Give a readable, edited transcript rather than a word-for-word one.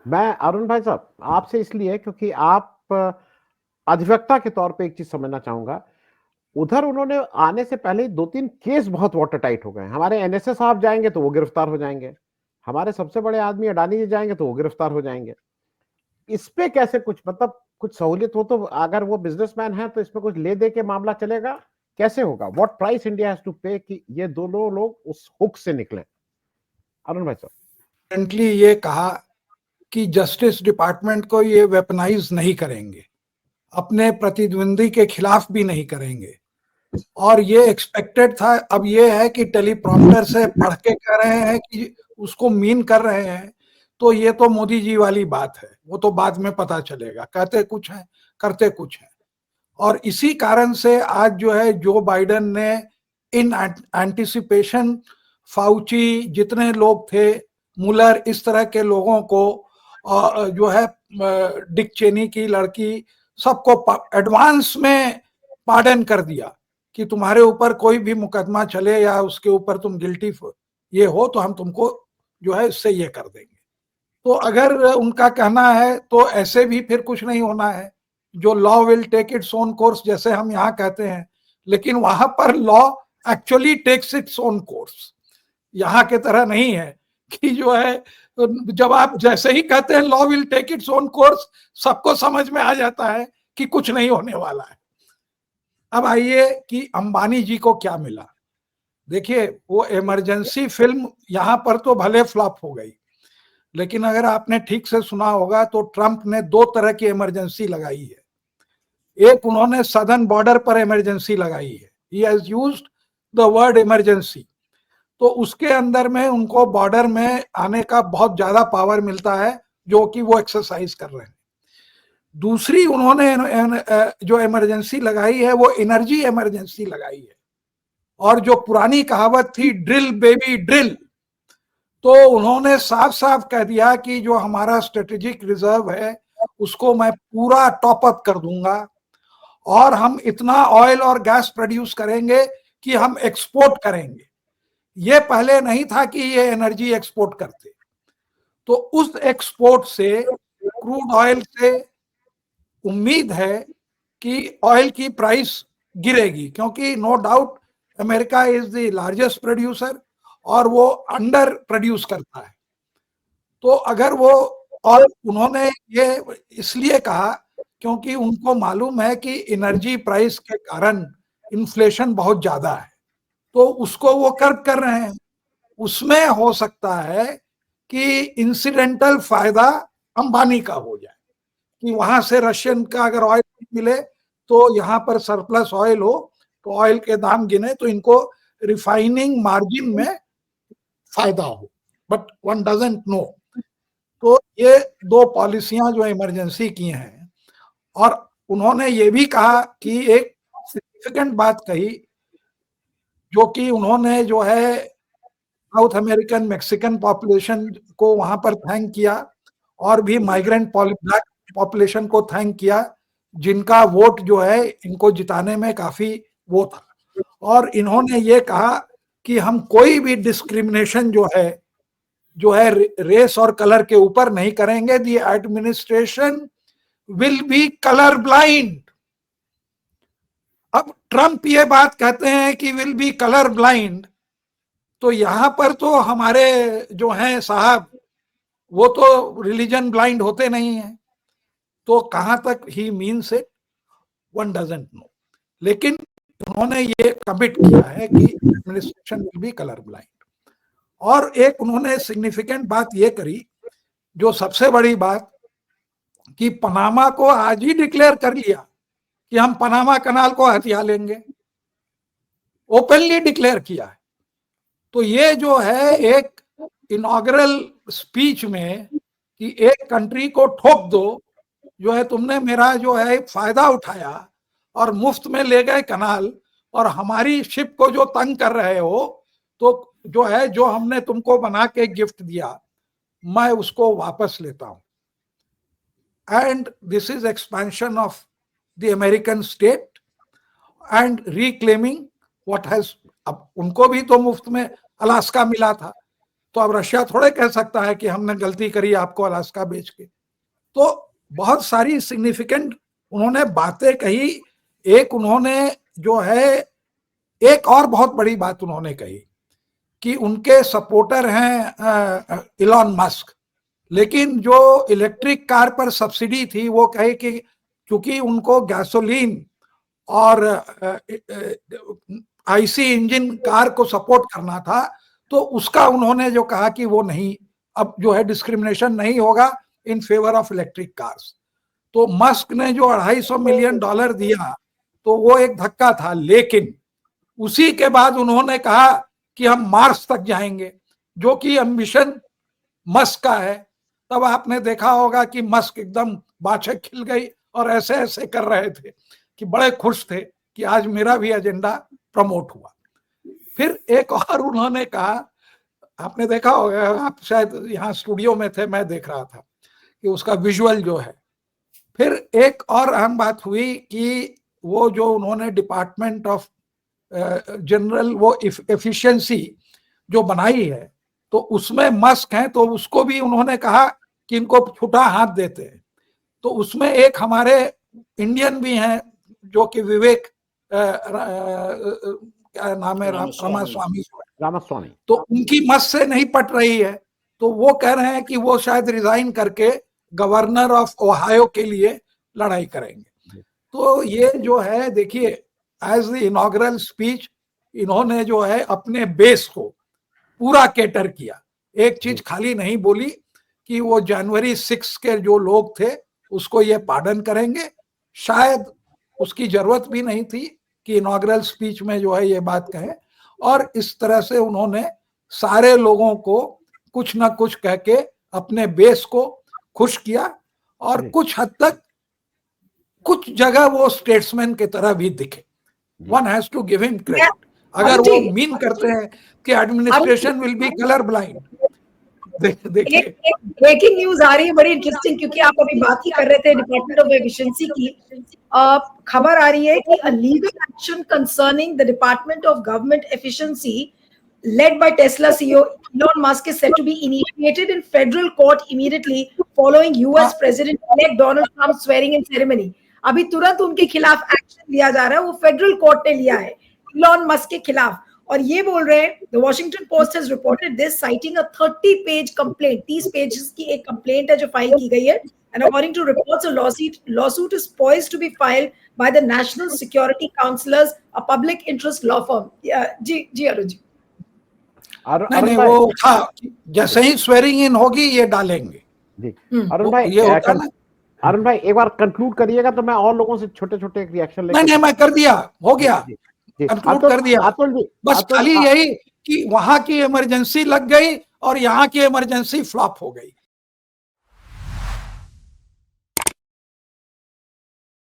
मैं अरुण भाई साहब आपसे इसलिए क्योंकि आप अधिवक्ता के तौर पे एक चीज समझना चाहूंगा। उधर उन्होंने आने से पहले ही 2-3 केस बहुत वाटर टाइट हो गए। हमारे एनएसए साहब जाएंगे तो वो गिरफ्तार हो जाएंगे, हमारे सबसे बड़े आदमी अडानी जी जाएंगे तो वो गिरफ्तार हो जाएंगे। इस पे कैसे कुछ मतलब कुछ सहूलियत हो, तो अगर वो बिजनेसमैन है तो इसमें कुछ ले दे के मामला चलेगा, कैसे होगा? What price India has to pay कि ये दोनों लोग उस हुक से निकले? अरुण भाई साहब। रिसेंटली ये कहा कि जस्टिस डिपार्टमेंट को ये वेपनाइज नहीं करेंगे, अपने प्रतिद्वंदी के खिलाफ भी नहीं करेंगे, और ये एक्सपेक्टेड था। अब ये है कि टेलीप्रॉम्प्टर से पढ़ के कह रहे हैं कि उसको मीन कर रहे हैं, तो ये तो मोदी जी वाली बात है, वो तो बाद में पता चलेगा, कहते कुछ है करते कुछ है। और इसी कारण से आज जो है जो बाइडेन ने इन एंटिसिपेशन, फाउची जितने लोग थे, मुलर, इस तरह के लोगों को जो है डिक चेनी की लड़की, सबको एडवांस में पार्डन कर दिया कि तुम्हारे ऊपर कोई भी मुकदमा चले या उसके ऊपर तुम गिल्टी ये हो तो हम तुमको जो है इससे ये कर देंगे। तो अगर उनका कहना है तो ऐसे भी फिर कुछ नहीं होना है, जो law will take its own course जैसे हम यहाँ कहते हैं, लेकिन वहां पर law actually takes its own course. यहाँ के तरह नहीं है कि जो है जब आप जैसे ही कहते हैं law will take its own course, सबको समझ में आ जाता है कि कुछ नहीं होने वाला है। अब आइए कि अंबानी जी को क्या मिला। देखिए, वो इमरजेंसी फिल्म यहाँ पर तो भले फ्लॉप हो गई, लेकिन अगर आपने ठीक से सुना होगा तो ट्रंप ने दो तरह की इमरजेंसी लगाई है। एक, उन्होंने सदर्न बॉर्डर पर इमरजेंसी लगाई है, he has used the word emergency. तो उसके अंदर में उनको बॉर्डर में आने का बहुत ज्यादा पावर मिलता है, जो कि वो एक्सरसाइज कर रहे हैं। दूसरी उन्होंने जो इमरजेंसी लगाई है वो एनर्जी इमरजेंसी लगाई है। और जो पुरानी कहावत थी ड्रिल बेबी ड्रिल, तो उन्होंने साफ साफ कह दिया कि जो हमारा स्ट्रेटेजिक रिजर्व है उसको मैं पूरा टॉप अप कर दूंगा, और हम इतना ऑयल और गैस प्रोड्यूस करेंगे कि हम एक्सपोर्ट करेंगे। ये पहले नहीं था कि ये एनर्जी एक्सपोर्ट करते। तो उस एक्सपोर्ट से, क्रूड ऑयल से, उम्मीद है कि ऑयल की प्राइस गिरेगी, क्योंकि no doubt America is the largest producer और वो अंडर प्रोड्यूस करता है। तो अगर वो, और उन्होंने ये इसलिए कहा क्योंकि उनको मालूम है कि एनर्जी प्राइस के कारण इन्फ्लेशन बहुत ज्यादा है, तो उसको वो कर्ब कर रहे हैं। उसमें हो सकता है कि इंसिडेंटल फायदा अंबानी का हो जाए, कि वहां से रशियन का अगर ऑयल मिले तो यहाँ पर सरप्लस ऑयल हो, तो ऑयल के दाम गिने तो इनको रिफाइनिंग मार्जिन में फायदा हो, बट वन डजंट नो। तो ये दो पॉलिसियां जो इमरजेंसी की हैं, और उन्होंने ये भी कहा कि एक सिग्निफिकेंट बात कही, जो कि उन्होंने जो है साउथ अमेरिकन मैक्सिकन पॉपुलेशन को वहां पर थैंक किया, और भी माइग्रेंट ब्लैक पॉपुलेशन को थैंक किया, जिनका वोट जो है इनको जिताने में काफी वो था। और इन्होंने ये कहा कि हम कोई भी डिस्क्रिमिनेशन जो है रेस और कलर के ऊपर नहीं करेंगे। दी administration will be colour blind. अब ट्रंप ये बात कहते हैं कि विल बी कलर ब्लाइंड, तो यहां पर तो हमारे जो हैं साहब, वो तो रिलीजन ब्लाइंड होते नहीं है, तो कहां तक he means it, one doesn't know. लेकिन उन्होंने ये कमिट किया है कि administration will be colour blind. और एक उन्होंने सिग्निफिकेंट बात ये करी, जो सबसे बड़ी बात, कि पनामा को आज ही डिक्लेयर कर लिया कि हम पनामा कनाल को हथिया लेंगे, ओपनली डिक्लेयर किया है। तो ये जो है एक इनॉग्रल स्पीच में कि एक कंट्री को ठोक दो, जो है तुमने मेरा जो है फायदा उठाया और मुफ्त में ले गए कनाल, और हमारी शिप को जो तंग कर रहे हो, तो जो है जो हमने तुमको बना के गिफ्ट दिया, मैं उसको वापस लेता हूं। And this is expansion of the American state and reclaiming what has, अब उनको भी तो मुफ्त में अलास्का मिला था, तो अब रशिया थोड़े कह सकता है कि हमने गलती करी आपको अलास्का बेच के। तो बहुत सारी सिग्निफिकेंट उन्होंने बातें कही। एक उन्होंने जो है एक और बहुत बड़ी बात उन्होंने कही कि उनके सपोर्टर हैं इलॉन मस्क, लेकिन जो इलेक्ट्रिक कार पर सब्सिडी थी वो कहे कि क्योंकि उनको गैसोलीन और आईसी इंजन कार को सपोर्ट करना था, तो उसका उन्होंने जो कहा कि वो नहीं, अब जो है डिस्क्रिमिनेशन नहीं होगा in favour of electric cars. तो मस्क ने जो $250 मिलियन दिया तो वो एक धक्का था, लेकिन उसी के बाद उन्होंने कहा कि हम मार्स तक जाएंगे, जो कि एम्बिशन मस्क का है। तब आपने देखा होगा कि मस्क एकदम बाछे खिल गई और ऐसे ऐसे कर रहे थे कि बड़े खुश थे कि आज मेरा भी एजेंडा प्रमोट हुआ। फिर एक और उन्होंने कहा, आपने देखा होगा, आप शायद यहाँ स्टूडियो में थे, मैं देख रहा था कि उसका विजुअल जो है। फिर एक और अहम बात हुई कि वो जो उन्होंने डिपार्टमेंट ऑफ जनरल वो एफिशिएंसी जो बनाई है, तो उसमें मस्क है, तो उसको भी उन्होंने कहा कि इनको छुटा हाथ देते हैं। तो उसमें एक हमारे इंडियन भी हैं जो कि विवेक क्या नाम है, रामास्वामी, तो उनकी मस से नहीं पट रही है, तो वो कह रहे हैं कि वो शायद रिजाइन करके गवर्नर ऑफ ओहायो के लिए लड़ाई करेंगे। तो ये जो है देखिए, एज द इनॉग्रल स्पीच इन्होंने जो है अपने बेस को पूरा केटर किया। एक चीज खाली नहीं बोली कि वो जनवरी 6 के जो लोग थे उसको ये पार्डन करेंगे, शायद उसकी जरूरत भी नहीं थी कि इनॉग्रल स्पीच में जो है ये बात कहें। और इस तरह से उन्होंने सारे लोगों को कुछ ना कुछ कह के अपने बेस को खुश किया, और कुछ हद तक कुछ जगह वो स्टेट्समैन की तरह भी दिखे। One has to give him credit. अगर वो मीन करते हैं कि administration will be colour blind, देखिए ब्रेकिंग न्यूज आ रही है बड़ी इंटरेस्टिंग, क्योंकि आप अभी बात ही कर रहे थे डिपार्टमेंट ऑफ एफिशिएंसी की। खबर आ रही है कि a legal action concerning the Department of Government Efficiency led by Tesla CEO Elon Musk is set to be initiated in federal court immediately following US President-elect Donald Trump's swearing-in ceremony. अभी तुरंत उनके खिलाफ action लिया जा रहा है, वो federal court ने लिया है इलॉन मस्क के खिलाफ। और ये बोल रहे हैं, the Washington Post has reported this citing a 30-पेज कंप्लेंट, 30 पेजेस की एक कंप्लेंट है जो फाइल की गई है। And according to reports, a lawsuit is poised to be filed by the National Security Counselors, a public interest law firm. जी अरुण जी। नहीं, वो था जैसे ही स्वेरिंग इन होगी ये डालेंगे। जी अरुण भाई, ये होता है। अरुण भाई एक बार कंक्लूड करिएगा तो मैं और लोगों से छोटे-छोटे रिएक्शन लेकर। नहीं, मैं कर दिया, हो गया, कंक्लूड कर दिया। बस खाली यही कि वहां की इमरजेंसी लग गई और यहाँ की इमरजेंसी फ्लॉप हो गई।